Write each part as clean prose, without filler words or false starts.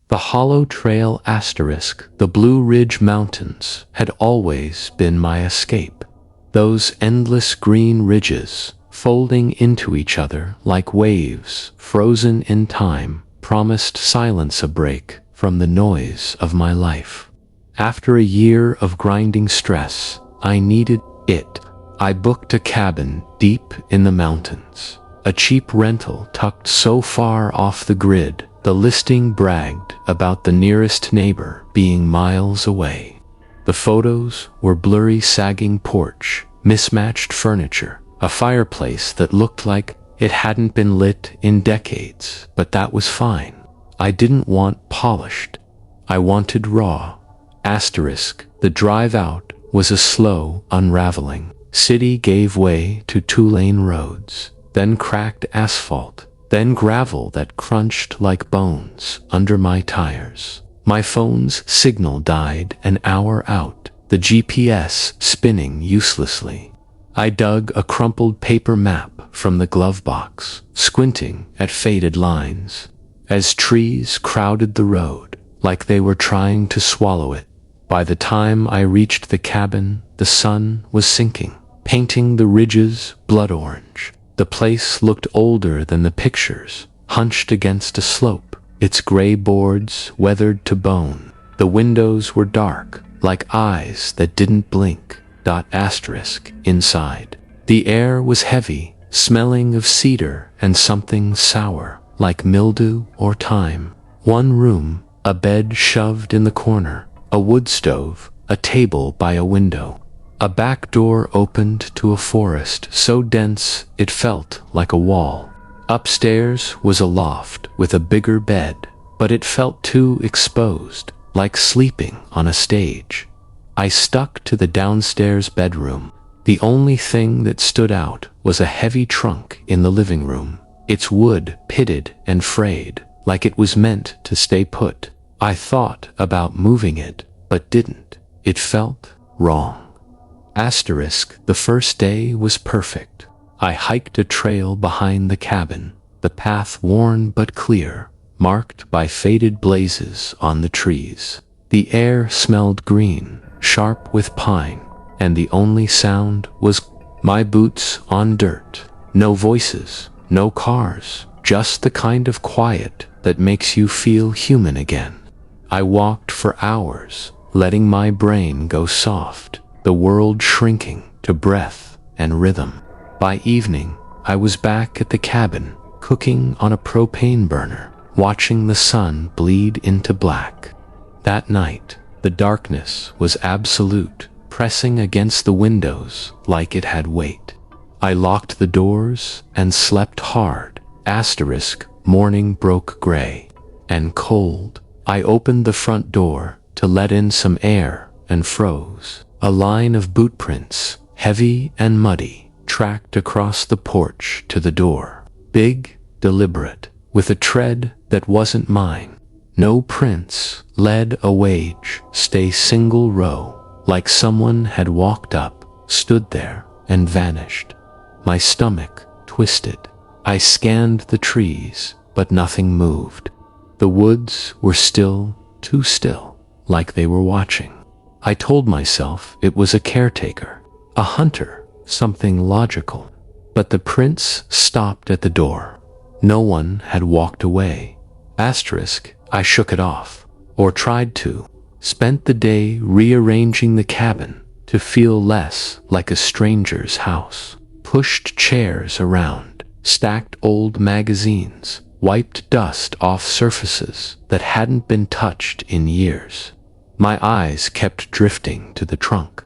The Hollow Trail asterisk, the Blue Ridge Mountains, had always been my escape. Those endless green ridges, folding into each other like waves frozen in time, promised silence, a break from the noise of my life. After a year of grinding stress, I needed it. I booked a cabin deep in the mountains, a cheap rental tucked so far off the grid, the listing bragged about the nearest neighbor being miles away. The photos were blurry, sagging porch, mismatched furniture, a fireplace that looked like it hadn't been lit in decades, but that was fine. I didn't want polished. I wanted raw. Asterisk, the drive out was a slow unraveling. City gave way to two-lane roads, then cracked asphalt, then gravel that crunched like bones under my tires. My phone's signal died an hour out, the GPS spinning uselessly. I dug a crumpled paper map from the glove box, squinting at faded lines, as trees crowded the road like they were trying to swallow it. By the time I reached the cabin, the sun was sinking, painting the ridges blood orange. The place looked older than the pictures, hunched against a slope, its gray boards weathered to bone. The windows were dark, like eyes that didn't blink. Asterisk inside. The air was heavy, smelling of cedar and something sour, like mildew or thyme. One room, a bed shoved in the corner, a wood stove, a table by a window. A back door opened to a forest so dense it felt like a wall. Upstairs was a loft with a bigger bed, but it felt too exposed, like sleeping on a stage. I stuck to the downstairs bedroom. The only thing that stood out was a heavy trunk in the living room, its wood pitted and frayed, like it was meant to stay put. I thought about moving it, but didn't. It felt wrong. Asterisk, the first day was perfect. I hiked a trail behind the cabin, the path worn but clear, marked by faded blazes on the trees. The air smelled green, sharp with pine, and the only sound was my boots on dirt. No voices, no cars, just the kind of quiet that makes you feel human again. I walked for hours, letting my brain go soft, the world shrinking to breath and rhythm. By evening, I was back at the cabin, cooking on a propane burner, watching the sun bleed into black. That night, the darkness was absolute, pressing against the windows like it had weight. I locked the doors and slept hard. Asterisk, morning broke gray and cold. I opened the front door to let in some air and froze. A line of boot prints, heavy and muddy, tracked across the porch to the door. Big, deliberate, with a tread that wasn't mine. No prints led a wage, stay single row, like someone had walked up, stood there, and vanished. My stomach twisted. I scanned the trees, but nothing moved. The woods were still, too still, like they were watching. I told myself it was a caretaker, a hunter, something logical. But the prints stopped at the door. No one had walked away. Asterisk, I shook it off, or tried to. Spent the day rearranging the cabin to feel less like a stranger's house. Pushed chairs around, stacked old magazines, wiped dust off surfaces that hadn't been touched in years. My eyes kept drifting to the trunk.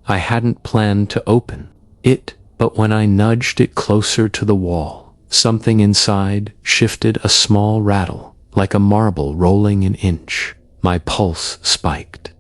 I hadn't planned to open it, but when I nudged it closer to the wall, something inside shifted, a small rattle, like a marble rolling an inch. My pulse spiked.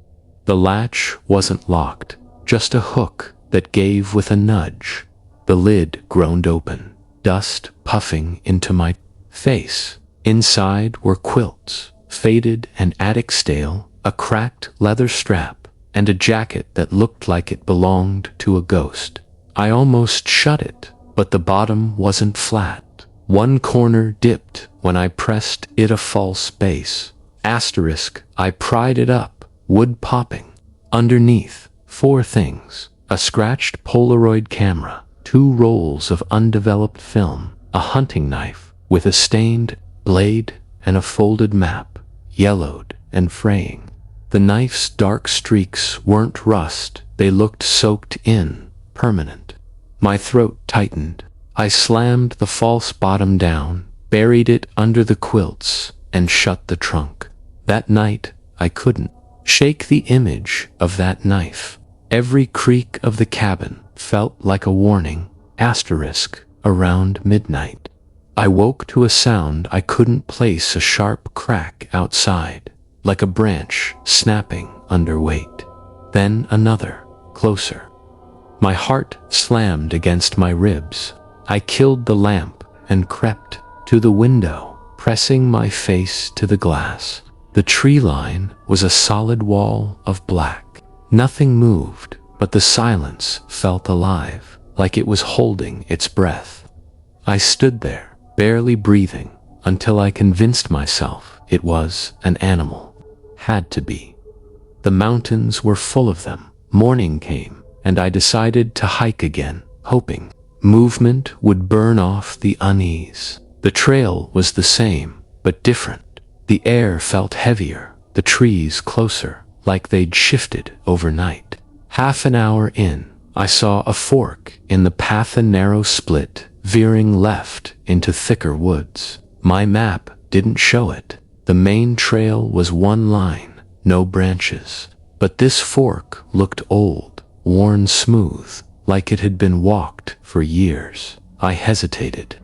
The latch wasn't locked, just a hook that gave with a nudge. The lid groaned open, dust puffing into my face. Inside were quilts, faded and attic stale, a cracked leather strap, and a jacket that looked like it belonged to a ghost. I almost shut it, but the bottom wasn't flat. One corner dipped when I pressed it, a false base. Asterisk, I pried it up, wood popping. Underneath, 4 things: a scratched Polaroid camera, 2 rolls of undeveloped film, a hunting knife with a stained blade, and a folded map, yellowed and fraying. The knife's dark streaks weren't rust, they looked soaked in, permanent. My throat tightened. I slammed the false bottom down, buried it under the quilts, and shut the trunk. That night, I couldn't shake the image of that knife. Every creak of the cabin felt like a warning, asterisk, around midnight. I woke to a sound I couldn't place, a sharp crack outside, like a branch snapping under weight. Then another, closer. My heart slammed against my ribs. I killed the lamp and crept to the window, pressing my face to the glass. The tree line was a solid wall of black. Nothing moved, but the silence felt alive, like it was holding its breath. I stood there, barely breathing, until I convinced myself it was an animal. Had to be. The mountains were full of them. Morning came, and I decided to hike again, hoping movement would burn off the unease. The trail was the same, but different. The air felt heavier, the trees closer, like they'd shifted overnight. Half an hour in, I saw a fork in the path, a narrow split, veering left into thicker woods. My map didn't show it. The main trail was one line, no branches. But this fork looked old, worn smooth, like it had been walked for years. I hesitated.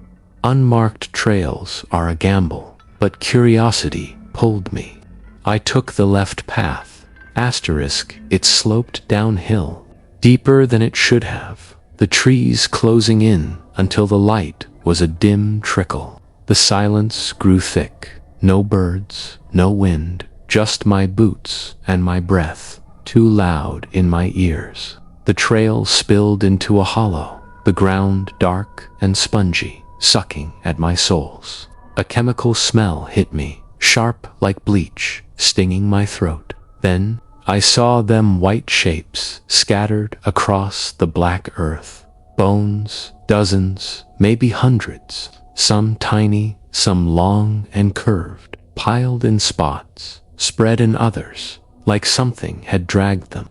Unmarked trails are a gamble, but curiosity pulled me. I took the left path. Asterisk, it sloped downhill, deeper than it should have, the trees closing in until the light was a dim trickle. The silence grew thick. No birds, no wind, just my boots and my breath, too loud in my ears. The trail spilled into a hollow, the ground dark and spongy, sucking at my soles. A chemical smell hit me, sharp like bleach, stinging my throat. Then I saw them white shapes scattered across the black earth. Bones, dozens, maybe hundreds, some tiny, some long and curved, piled in spots, spread in others, like something had dragged them.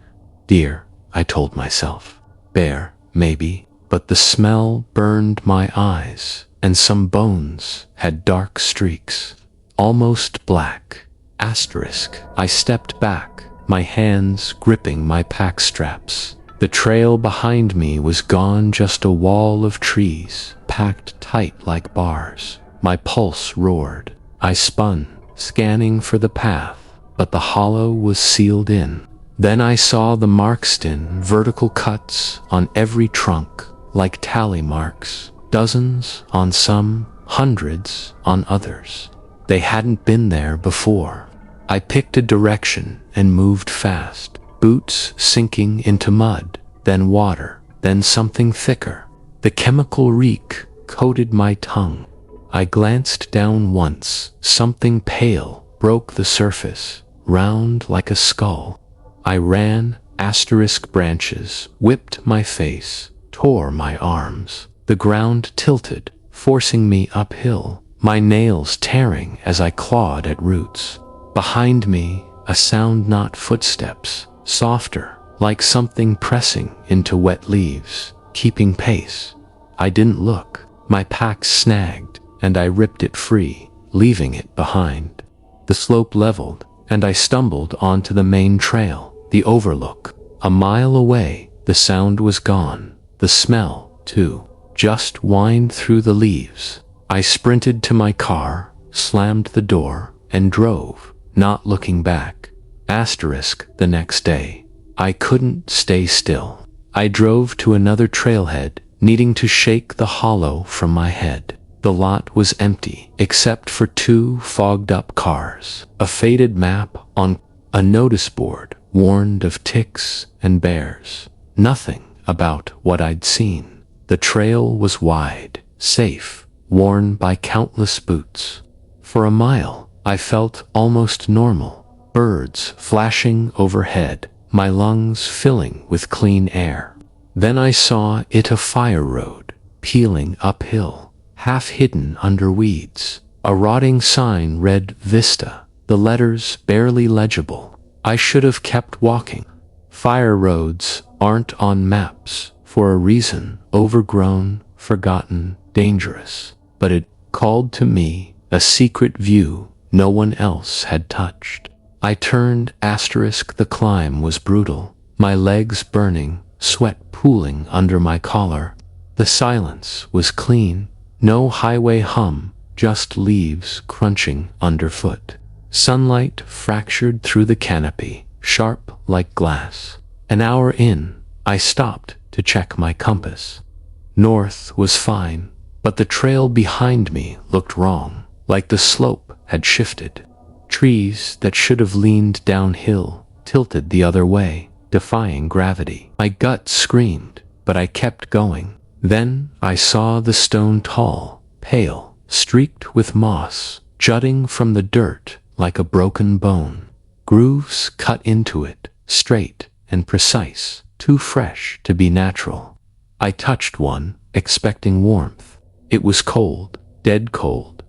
Deer, I told myself. Bear, maybe, but the smell burned my eyes, and some bones had dark streaks, almost black. Asterisk. I stepped back, my hands gripping my pack straps. The trail behind me was gone, just a wall of trees, packed tight like bars. My pulse roared. I spun, scanning for the path, but the hollow was sealed in. Then I saw the marks in vertical cuts on every trunk, like tally marks, dozens on some, hundreds on others. They hadn't been there before. I picked a direction and moved fast, boots sinking into mud, then water, then something thicker. The chemical reek coated my tongue. I glanced down once. Something pale broke the surface, round like a skull. I ran, asterisk branches whipped my face, tore my arms. The ground tilted, forcing me uphill, my nails tearing as I clawed at roots. Behind me, a sound, not footsteps, softer, like something pressing into wet leaves, keeping pace. I didn't look. My pack snagged, and I ripped it free, leaving it behind. The slope leveled, and I stumbled onto the main trail, the overlook. A mile away, the sound was gone, the smell, too, just whined through the leaves. I sprinted to my car, slammed the door, and drove, not looking back. Asterisk. The next day, I couldn't stay still. I drove to another trailhead, needing to shake the hollow from my head. The lot was empty, except for 2 fogged-up cars. A faded map on a notice board warned of ticks and bears. Nothing about what I'd seen. The trail was wide, safe, worn by countless boots. For a mile, I felt almost normal. Birds flashing overhead, my lungs filling with clean air. Then I saw it, a fire road, peeling uphill, half hidden under weeds. A rotting sign read Vista, the letters barely legible. I should have kept walking. Fire roads aren't on maps for a reason, overgrown, forgotten, dangerous. But it called to me, a secret view no one else had touched. I turned, the climb was brutal, my legs burning, sweat pooling under my collar. The silence was clean, no highway hum, just leaves crunching underfoot. Sunlight fractured through the canopy, sharp like glass. An hour in, I stopped to check my compass. North was fine, but the trail behind me looked wrong, like the slope had shifted. Trees that should have leaned downhill tilted the other way, defying gravity. My gut screamed, but I kept going. Then I saw the stone tall, pale, streaked with moss, jutting from the dirt like a broken bone. Grooves cut into it, straight and precise, too fresh to be natural. I touched one, expecting warmth. It was cold, dead cold.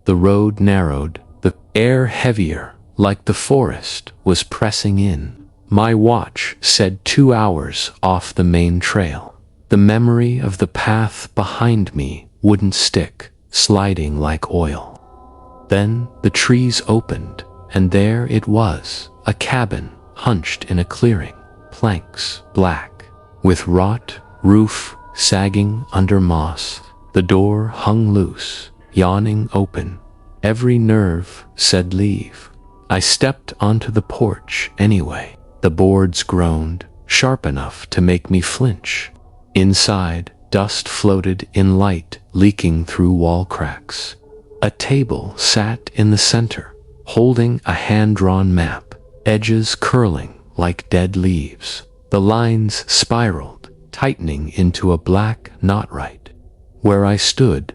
The road narrowed, the air heavier, like the forest was pressing in. My watch said 2 hours off the main trail. The memory of the path behind me wouldn't stick, sliding like oil. Then the trees opened, and there it was, a cabin hunched in a clearing, planks black, with wrought roof sagging under moss. The door hung loose, yawning open. Every nerve said leave. I stepped onto the porch anyway. The boards groaned, sharp enough to make me flinch. Inside, dust floated in light, leaking through wall cracks. A table sat in the center, holding a hand-drawn map, edges curling like dead leaves. The lines spiraled, tightening into a black knot right. Where I stood,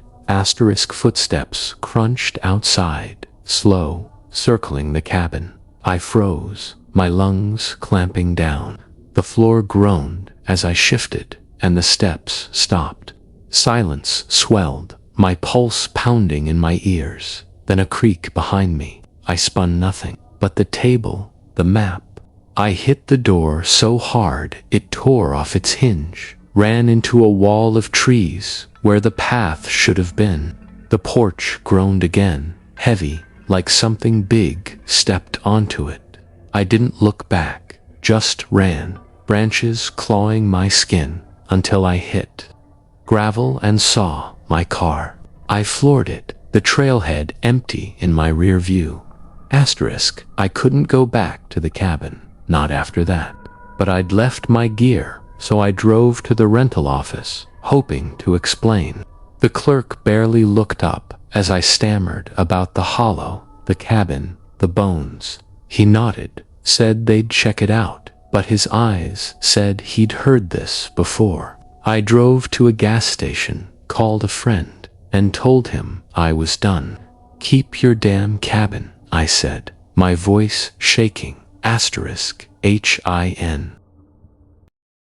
footsteps crunched outside, slow, circling the cabin. I froze, my lungs clamping down. The floor groaned as I shifted, and the steps stopped. Silence swelled, my pulse pounding in my ears. Then a creak behind me. I spun nothing but the table, the map. I hit the door so hard it tore off its hinge, ran into a wall of trees where the path should have been. The porch groaned again, heavy, like something big stepped onto it. I didn't look back, just ran, branches clawing my skin, until I hit gravel and saw my car. I floored it, the trailhead empty in my rear view. I couldn't go back to the cabin, not after that. But I'd left my gear, so I drove to the rental office, hoping to explain. The clerk barely looked up as I stammered about the hollow, the cabin, the bones. He nodded, said they'd check it out, but his eyes said he'd heard this before. I drove to a gas station, called a friend, and told him I was done. "Keep your damn cabin," I said, my voice shaking. HIN